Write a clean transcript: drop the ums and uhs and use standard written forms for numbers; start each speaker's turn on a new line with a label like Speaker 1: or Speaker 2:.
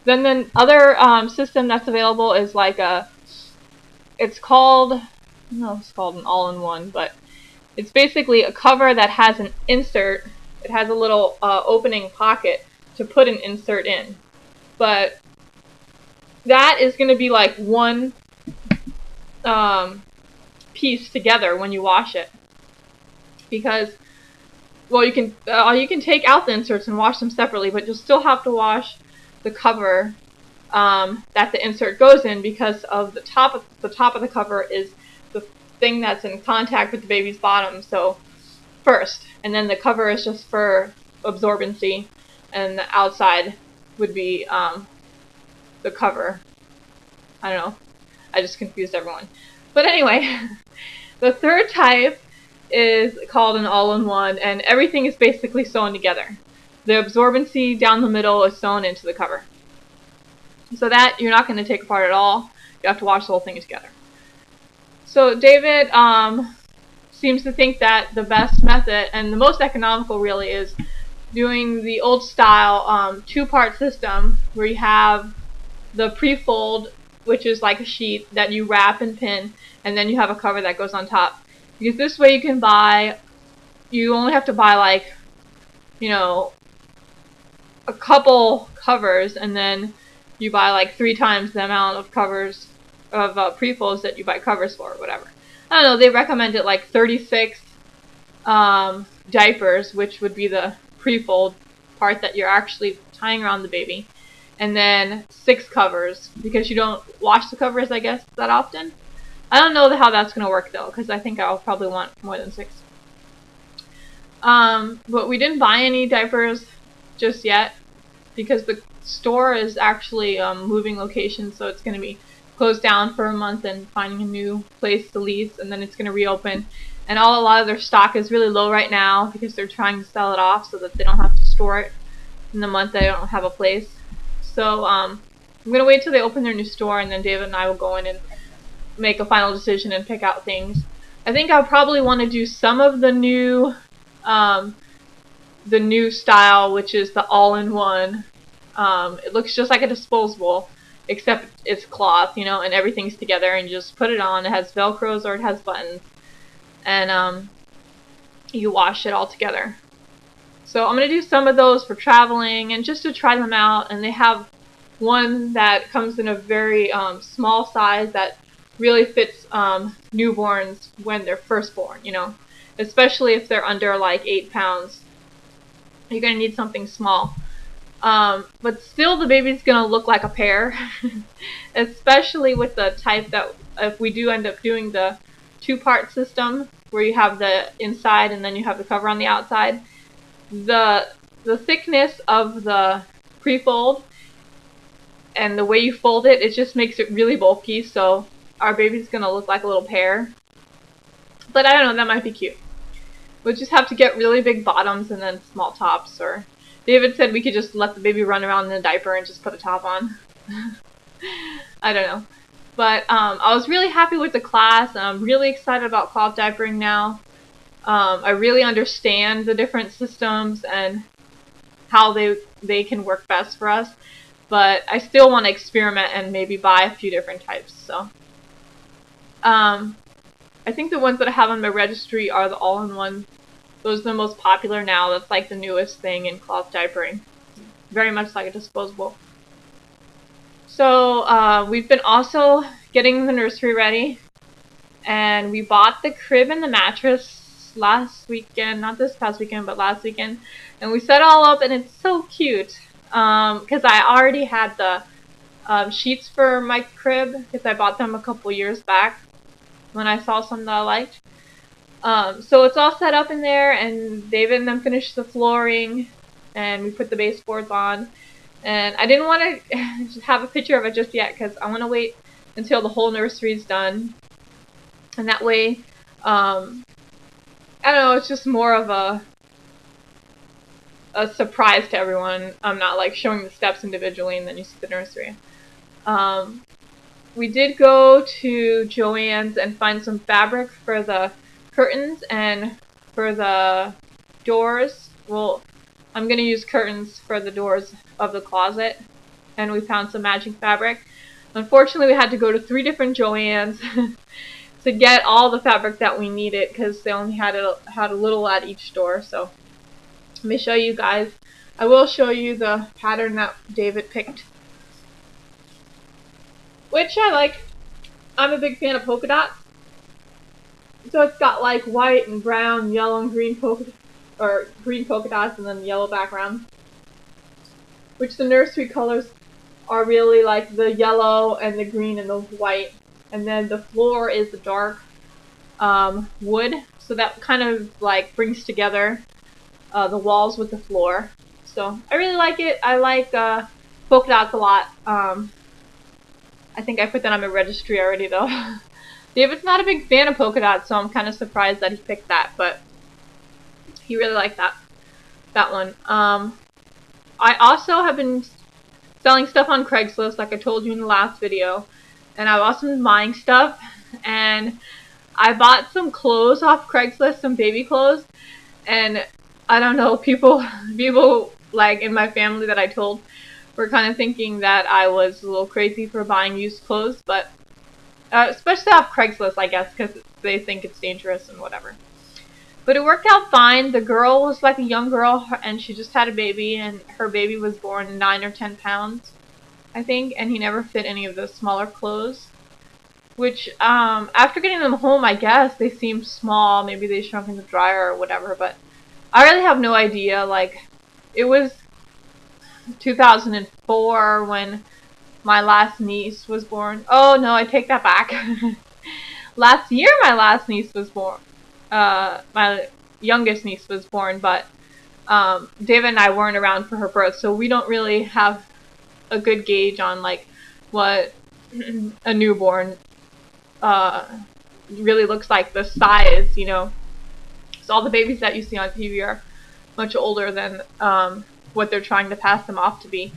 Speaker 1: Then the other system that's available is like it's called, I don't know if it's called an all-in-one, but it's basically a cover that has an insert. It has a little opening pocket to put an insert in. But that is going to be like one piece together when you wash it. Because, well, you can take out the inserts and wash them separately, but you'll still have to wash the cover that the insert goes in, because of the top of the cover is the thing that's in contact with the baby's bottom. So first, and then the cover is just for absorbency, and the outside would be the cover. I don't know. I just confused everyone. But anyway, the third type is called an all-in-one, and everything is basically sewn together. The absorbency down the middle is sewn into the cover. So that you're not going to take apart at all. You have to wash the whole thing together. So David seems to think that the best method, and the most economical really, is doing the old style two-part system where you have the pre-fold, which is like a sheet that you wrap and pin, and then you have a cover that goes on top. Because this way you only have to buy like, a couple covers, and then you buy like 3 times the amount of covers of pre-folds that you buy covers for, or whatever. I don't know, they recommended like 36 diapers, which would be the pre-fold part that you're actually tying around the baby, and then 6 covers, because you don't wash the covers, I guess, that often. I don't know how that's going to work though, because I think I'll probably want more than 6. But we didn't buy any diapers just yet, because the store is actually moving location, so it's going to be closed down for a month and finding a new place to lease, and then it's going to reopen. And a lot of their stock is really low right now because they're trying to sell it off so that they don't have to store it in the month they don't have a place. So I'm going to wait till they open their new store, and then David and I will go in and make a final decision and pick out things. I think I'll probably want to do some of the new style, which is the all-in-one. It looks just like a disposable, except it's cloth, and everything's together, and you just put it on. It has Velcros or it has buttons, and you wash it all together. So I'm going to do some of those for traveling and just to try them out. And they have one that comes in a very small size that really fits newborns when they're first born, especially if they're under like 8 pounds. You're going to need something small. But still the baby's going to look like a pear, especially with the type that, if we do end up doing the 2-part system where you have the inside and then you have the cover on the outside. The thickness of the pre-fold and the way you fold it, it just makes it really bulky, so our baby's going to look like a little pear. But I don't know, that might be cute. We'll just have to get really big bottoms and then small tops, or David said we could just let the baby run around in a diaper and just put a top on. I don't know. But I was really happy with the class, and I'm really excited about cloth diapering now. I really understand the different systems and how they can work best for us. But I still want to experiment and maybe buy a few different types. So I think the ones that I have on my registry are the all-in-one. Those are the most popular now. That's like the newest thing in cloth diapering. Very much like a disposable. So we've been also getting the nursery ready. And we bought the crib and the mattress last weekend. Not this past weekend, but last weekend. And we set it all up, and it's so cute. Because I already had the sheets for my crib, because I bought them a couple years back when I saw some that I liked. So it's all set up in there, and David and them finished the flooring, and we put the baseboards on. And I didn't want to have a picture of it just yet, because I want to wait until the whole nursery is done. And that way, I don't know, it's just more of a surprise to everyone. I'm not like showing the steps individually and then you see the nursery. We did go to Joann's and find some fabric for the curtains and for the doors. Well, I'm going to use curtains for the doors of the closet. and we found some matching fabric. Unfortunately, we had to go to 3 different Joann's to get all the fabric that we needed because they only had a little at each store. So let me show you guys. I will show you the pattern that David picked, which I like. I'm a big fan of polka dots. So it's got like white and brown, yellow and green green polka dots and then yellow background. Which the nursery colors are really like the yellow and the green and the white. And then the floor is the dark wood. So that kind of like brings together the walls with the floor. So I really like it. I like polka dots a lot. I think I put that on my registry already though. David's not a big fan of polka dots, so I'm kind of surprised that he picked that, but he really liked that one. I also have been selling stuff on Craigslist, like I told you in the last video, and I've also been buying stuff, and I bought some clothes off Craigslist, some baby clothes, and I don't know, people like in my family that I told were kind of thinking that I was a little crazy for buying used clothes, but especially off Craigslist, I guess, because they think it's dangerous and whatever. But it worked out fine. The girl was like a young girl, and she just had a baby, and her baby was born 9 or 10 pounds, I think, and he never fit any of the smaller clothes. Which, after getting them home, I guess, they seemed small. Maybe they shrunk in the dryer or whatever, but I really have no idea. Like, it was 2004 when my last niece was born. Oh no, I take that back. Last year my last niece was born. My youngest niece was born, but David and I weren't around for her birth, so we don't really have a good gauge on like what a newborn really looks like, the size, you know. So all the babies that you see on TV are much older than what they're trying to pass them off to be.